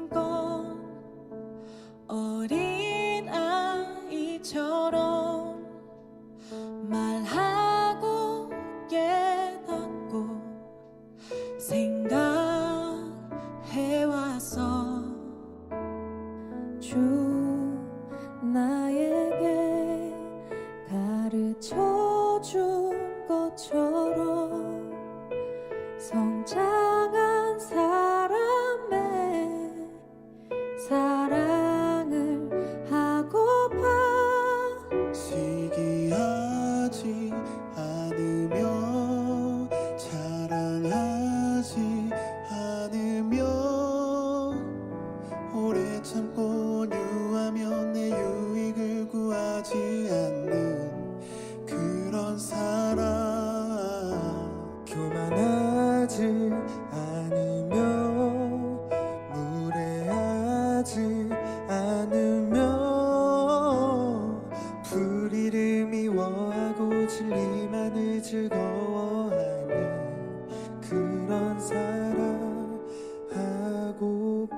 건 어린 아이처럼 말하고 깨닫고 생각해왔어. 주 나에게 가르쳐 준 것처럼 성장한 사람의 사랑을 하고파. 시기하지 않으며 자랑하지 않으며 오래 참고 유하며 내 유익을 구하지 않는 그런 사람. 교만하지 않으며 무례하지 않으며 불의를 미워하고 진리만을 즐거워하는 그런 사람 하고파.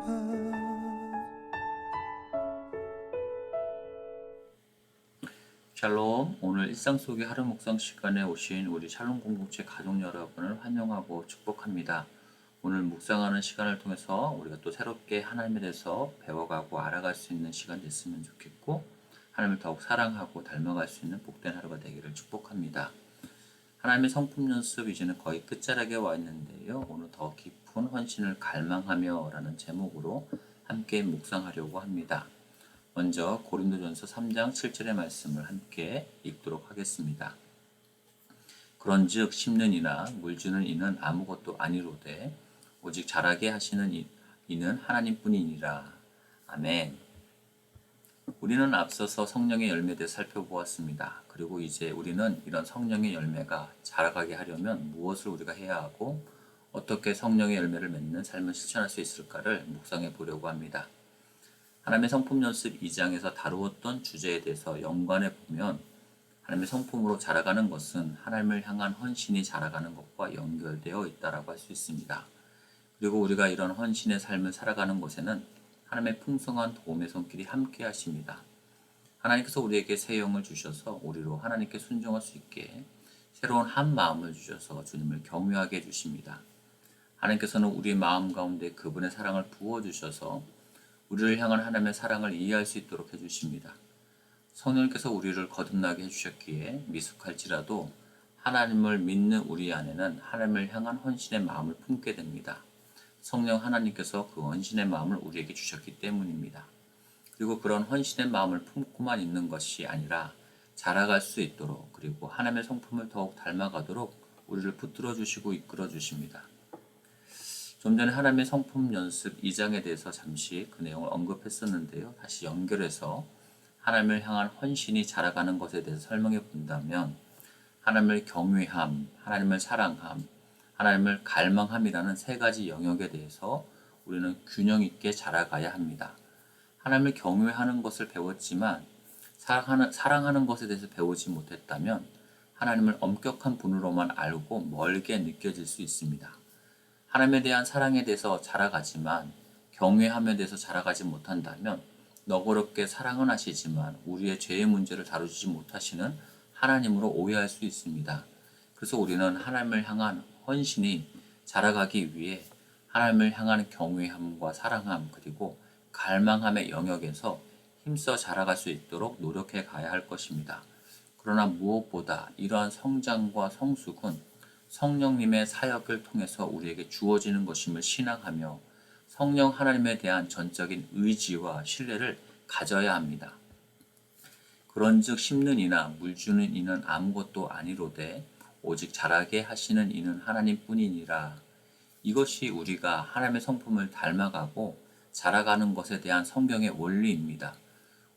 샬롬. 오늘 일상 속의 하루 묵상 시간에 오신 우리 샬롬 공동체 가족 여러분을 환영하고 축복합니다. 오늘 묵상하는 시간을 통해서 우리가 또 새롭게 하나님에 대해서 배워가고 알아갈 수 있는 시간 됐으면 좋겠고, 하나님을 더욱 사랑하고 닮아갈 수 있는 복된 하루가 되기를 축복합니다. 하나님의 성품 연습 이제는 거의 끝자락에 와 있는데요. 오늘 더 깊은 헌신을 갈망하며 라는 제목으로 함께 묵상하려고 합니다. 먼저 고린도전서 3장 7절의 말씀을 함께 읽도록 하겠습니다. 그런즉 심는 이나 물주는 이는 아무것도 아니로되 오직 자라게 하시는 이는 하나님뿐이니라. 아멘. 우리는 앞서서 성령의 열매에 대해 살펴보았습니다. 그리고 이제 우리는 이런 성령의 열매가 자라가게 하려면 무엇을 우리가 해야 하고 어떻게 성령의 열매를 맺는 삶을 실천할 수 있을까를 묵상해 보려고 합니다. 하나님의 성품 연습 2장에서 다루었던 주제에 대해서 연관해 보면 하나님의 성품으로 자라가는 것은 하나님을 향한 헌신이 자라가는 것과 연결되어 있다고 할 수 있습니다. 그리고 우리가 이런 헌신의 삶을 살아가는 것에는 하나님의 풍성한 도움의 손길이 함께 하십니다. 하나님께서 우리에게 새 영을 주셔서 우리로 하나님께 순종할 수 있게 새로운 한 마음을 주셔서 주님을 경외하게 해주십니다. 하나님께서는 우리 마음 가운데 그분의 사랑을 부어주셔서 우리를 향한 하나님의 사랑을 이해할 수 있도록 해주십니다. 성령께서 우리를 거듭나게 해주셨기에 미숙할지라도 하나님을 믿는 우리 안에는 하나님을 향한 헌신의 마음을 품게 됩니다. 성령 하나님께서 그 헌신의 마음을 우리에게 주셨기 때문입니다. 그리고 그런 헌신의 마음을 품고만 있는 것이 아니라 자라갈 수 있도록, 그리고 하나님의 성품을 더욱 닮아가도록 우리를 붙들어 주시고 이끌어 주십니다. 좀 전에 하나님의 성품 연습 2장에 대해서 잠시 그 내용을 언급했었는데요. 다시 연결해서 하나님을 향한 헌신이 자라가는 것에 대해서 설명해 본다면, 하나님을 경외함, 하나님을 사랑함, 하나님을 갈망함이라는 세 가지 영역에 대해서 우리는 균형 있게 자라가야 합니다. 하나님을 경외하는 것을 배웠지만 사랑하는 것에 대해서 배우지 못했다면 하나님을 엄격한 분으로만 알고 멀게 느껴질 수 있습니다. 하나님에 대한 사랑에 대해서 자라가지만 경외함에 대해서 자라가지 못한다면 너그럽게 사랑은 하시지만 우리의 죄의 문제를 다루지 못하시는 하나님으로 오해할 수 있습니다. 그래서 우리는 하나님을 향한 헌신이 자라가기 위해 하나님을 향한 경외함과 사랑함, 그리고 갈망함의 영역에서 힘써 자라갈 수 있도록 노력해 가야 할 것입니다. 그러나 무엇보다 이러한 성장과 성숙은 성령님의 사역을 통해서 우리에게 주어지는 것임을 신앙하며 성령 하나님에 대한 전적인 의지와 신뢰를 가져야 합니다. 그런즉 심는 이나 물주는 이는 아무것도 아니로되 오직 자라게 하시는 이는 하나님뿐이니라. 이것이 우리가 하나님의 성품을 닮아가고 자라가는 것에 대한 성경의 원리입니다.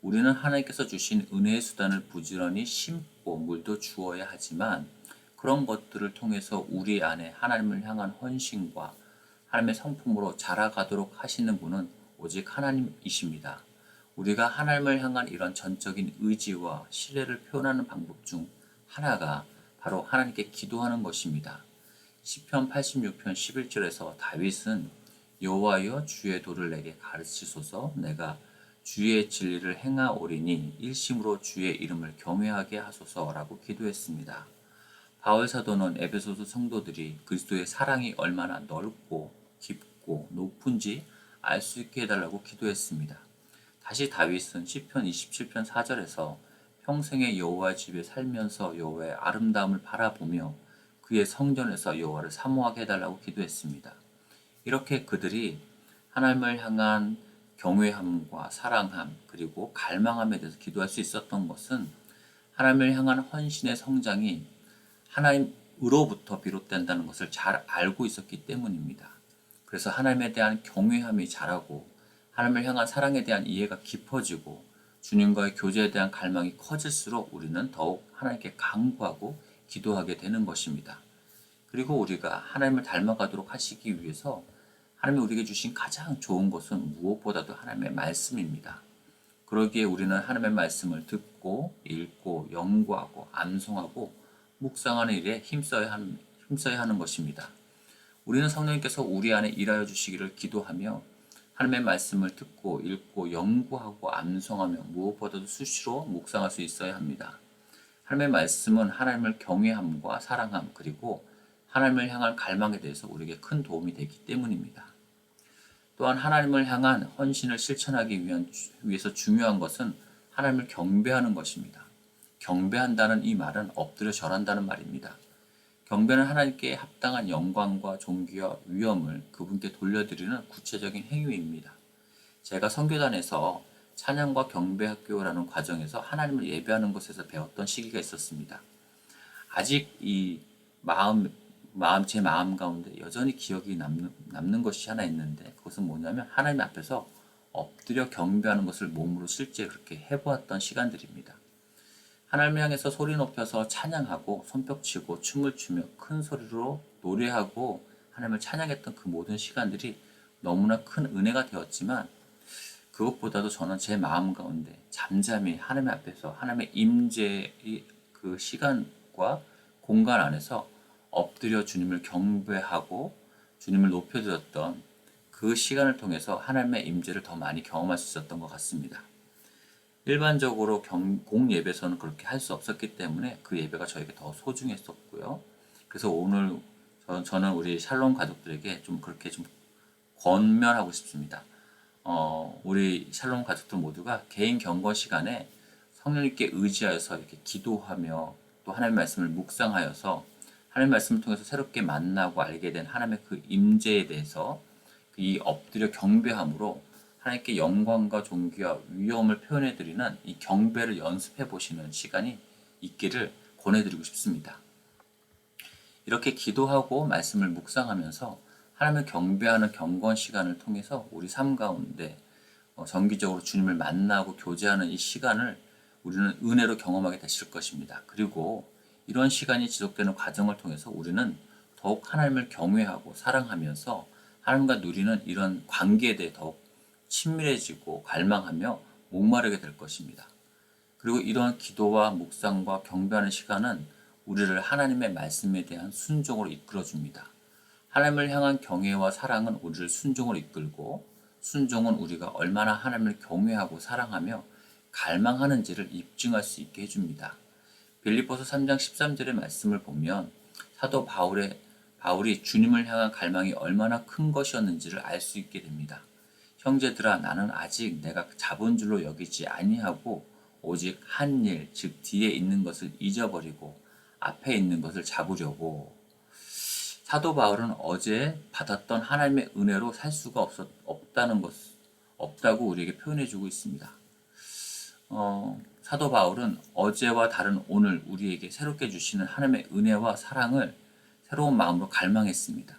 우리는 하나님께서 주신 은혜의 수단을 부지런히 심고 물도 주어야 하지만 그런 것들을 통해서 우리 안에 하나님을 향한 헌신과 하나님의 성품으로 자라가도록 하시는 분은 오직 하나님이십니다. 우리가 하나님을 향한 이런 전적인 의지와 신뢰를 표현하는 방법 중 하나가 바로 하나님께 기도하는 것입니다. 시편 86편 11절에서 다윗은 여호와여 주의 도를 내게 가르치소서. 내가 주의 진리를 행하오리니 일심으로 주의 이름을 경외하게 하소서라고 기도했습니다. 바울 사도는 에베소서 성도들이 그리스도의 사랑이 얼마나 넓고 깊고 높은지 알 수 있게 해달라고 기도했습니다. 다시 다윗은 시편 27편 4절에서 평생의 여호와 집에 살면서 여호와의 아름다움을 바라보며 그의 성전에서 여호와를 사모하게 해달라고 기도했습니다. 이렇게 그들이 하나님을 향한 경외함과 사랑함 그리고 갈망함에 대해서 기도할 수 있었던 것은 하나님을 향한 헌신의 성장이 하나님으로부터 비롯된다는 것을 잘 알고 있었기 때문입니다. 그래서 하나님에 대한 경외함이 자라고 하나님을 향한 사랑에 대한 이해가 깊어지고 주님과의 교제에 대한 갈망이 커질수록 우리는 더욱 하나님께 간구하고 기도하게 되는 것입니다. 그리고 우리가 하나님을 닮아가도록 하시기 위해서 하나님이 우리에게 주신 가장 좋은 것은 무엇보다도 하나님의 말씀입니다. 그러기에 우리는 하나님의 말씀을 듣고 읽고 연구하고 암송하고 묵상하는 일에 힘써야 하는 것입니다. 우리는 성령님께서 우리 안에 일하여 주시기를 기도하며 하나님의 말씀을 듣고 읽고 연구하고 암송하며 무엇보다도 수시로 묵상할 수 있어야 합니다. 하나님의 말씀은 하나님을 경외함과 사랑함 그리고 하나님을 향한 갈망에 대해서 우리에게 큰 도움이 되기 때문입니다. 또한 하나님을 향한 헌신을 실천하기 위해서 중요한 것은 하나님을 경배하는 것입니다. 경배한다는 이 말은 엎드려 절한다는 말입니다. 경배는 하나님께 합당한 영광과 존귀와 위엄을 그분께 돌려드리는 구체적인 행위입니다. 제가 선교단에서 찬양과 경배학교라는 과정에서 하나님을 예배하는 것에서 배웠던 시기가 있었습니다. 아직 제 마음 가운데 여전히 기억이 남는 것이 하나 있는데 그것은 뭐냐면 하나님 앞에서 엎드려 경배하는 것을 몸으로 실제 그렇게 해보았던 시간들입니다. 하나님을 향해서 소리 높여서 찬양하고 손뼉치고 춤을 추며 큰 소리로 노래하고 하나님을 찬양했던 그 모든 시간들이 너무나 큰 은혜가 되었지만 그것보다도 저는 제 마음 가운데 잠잠히 하나님 앞에서 하나님의 임재의 그 시간과 공간 안에서 엎드려 주님을 경배하고 주님을 높여드렸던 그 시간을 통해서 하나님의 임재를 더 많이 경험할 수 있었던 것 같습니다. 일반적으로 공예배에서는 그렇게 할 수 없었기 때문에 그 예배가 저에게 더 소중했었고요. 그래서 오늘 저는 우리 샬롬 가족들에게 좀 그렇게 좀 권면하고 싶습니다. 우리 샬롬 가족들 모두가 개인 경건 시간에 성령님께 의지하여서 이렇게 기도하며 또 하나님의 말씀을 묵상하여서 하나님의 말씀을 통해서 새롭게 만나고 알게 된 하나님의 그 임재에 대해서 이 엎드려 경배함으로 하나님께 영광과 존귀와 위엄을 표현해드리는 이 경배를 연습해 보시는 시간이 있기를 권해드리고 싶습니다. 이렇게 기도하고 말씀을 묵상하면서 하나님을 경배하는 경건 시간을 통해서 우리 삶 가운데 정기적으로 주님을 만나고 교제하는 이 시간을 우리는 은혜로 경험하게 되실 것입니다. 그리고 이런 시간이 지속되는 과정을 통해서 우리는 더욱 하나님을 경외하고 사랑하면서 하나님과 누리는 이런 관계에 대해 더욱 친밀해지고 갈망하며 목마르게 될 것입니다. 그리고 이러한 기도와 묵상과 경배하는 시간은 우리를 하나님의 말씀에 대한 순종으로 이끌어줍니다. 하나님을 향한 경외와 사랑은 우리를 순종으로 이끌고 순종은 우리가 얼마나 하나님을 경외하고 사랑하며 갈망하는지를 입증할 수 있게 해줍니다. 빌립보서 3장 13절의 말씀을 보면 사도 바울이 주님을 향한 갈망이 얼마나 큰 것이었는지를 알 수 있게 됩니다. 형제들아 나는 아직 내가 잡은 줄로 여기지 아니하고 오직 한 일, 즉 뒤에 있는 것을 잊어버리고 앞에 있는 것을 잡으려고. 사도 바울은 어제 받았던 하나님의 은혜로 살 수가 없다고 우리에게 표현해주고 있습니다. 사도 바울은 어제와 다른 오늘 우리에게 새롭게 주시는 하나님의 은혜와 사랑을 새로운 마음으로 갈망했습니다.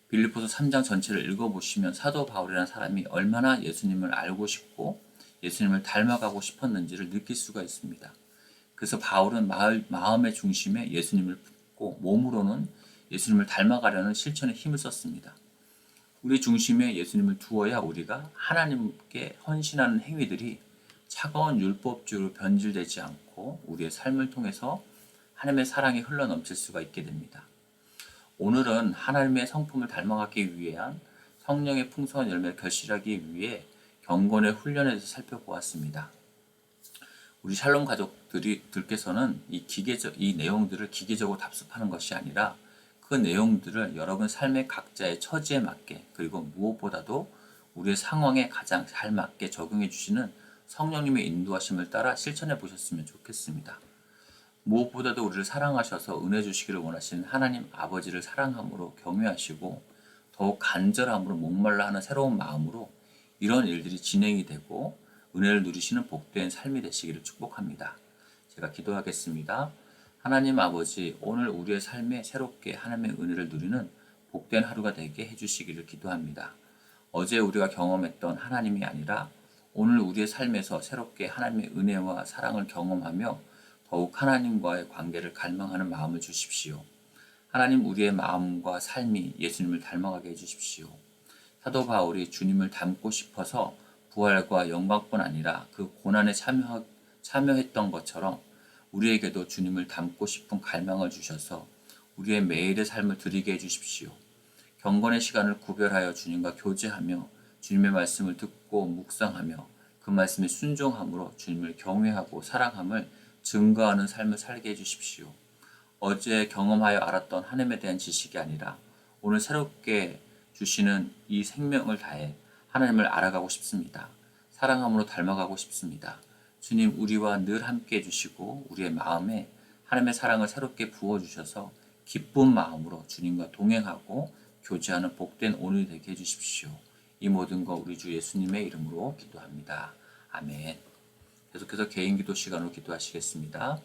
빌립보서 3장 전체를 읽어보시면 사도 바울이라는 사람이 얼마나 예수님을 알고 싶고 예수님을 닮아가고 싶었는지를 느낄 수가 있습니다. 그래서 바울은 마음의 중심에 예수님을 품고 몸으로는 예수님을 닮아가려는 실천에 힘을 썼습니다. 우리 중심에 예수님을 두어야 우리가 하나님께 헌신하는 행위들이 차가운 율법주의로 변질되지 않고 우리의 삶을 통해서 하나님의 사랑이 흘러넘칠 수가 있게 됩니다. 오늘은 하나님의 성품을 닮아가기 위한 성령의 풍성한 열매를 결실하기 위해 경건의 훈련에 대해서 살펴보았습니다. 우리 샬롬 가족들께서는 이 내용들을 기계적으로 답습하는 것이 아니라 그 내용들을 여러분 삶의 각자의 처지에 맞게, 그리고 무엇보다도 우리의 상황에 가장 잘 맞게 적용해 주시는 성령님의 인도하심을 따라 실천해 보셨으면 좋겠습니다. 무엇보다도 우리를 사랑하셔서 은혜 주시기를 원하시는 하나님 아버지를 사랑함으로 경외하시고 더욱 간절함으로 목말라 하는 새로운 마음으로 이런 일들이 진행이 되고 은혜를 누리시는 복된 삶이 되시기를 축복합니다. 제가 기도하겠습니다. 하나님 아버지, 오늘 우리의 삶에 새롭게 하나님의 은혜를 누리는 복된 하루가 되게 해주시기를 기도합니다. 어제 우리가 경험했던 하나님이 아니라 오늘 우리의 삶에서 새롭게 하나님의 은혜와 사랑을 경험하며 더욱 하나님과의 관계를 갈망하는 마음을 주십시오. 하나님, 우리의 마음과 삶이 예수님을 닮아가게 해주십시오. 사도 바울이 주님을 닮고 싶어서 부활과 영광뿐 아니라 그 고난에 참여했던 것처럼 우리에게도 주님을 닮고 싶은 갈망을 주셔서 우리의 매일의 삶을 드리게 해주십시오. 경건의 시간을 구별하여 주님과 교제하며 주님의 말씀을 듣고 묵상하며 그 말씀에 순종함으로 주님을 경외하고 사랑함을 증거하는 삶을 살게 해주십시오. 어제 경험하여 알았던 하나님에 대한 지식이 아니라 오늘 새롭게 주시는 이 생명을 다해 하나님을 알아가고 싶습니다. 사랑함으로 닮아가고 싶습니다. 주님, 우리와 늘 함께 해주시고 우리의 마음에 하나님의 사랑을 새롭게 부어주셔서 기쁜 마음으로 주님과 동행하고 교제하는 복된 오늘이 되게 해주십시오. 이 모든 거 우리 주 예수님의 이름으로 기도합니다. 아멘. 계속해서 개인 기도 시간으로 기도하시겠습니다.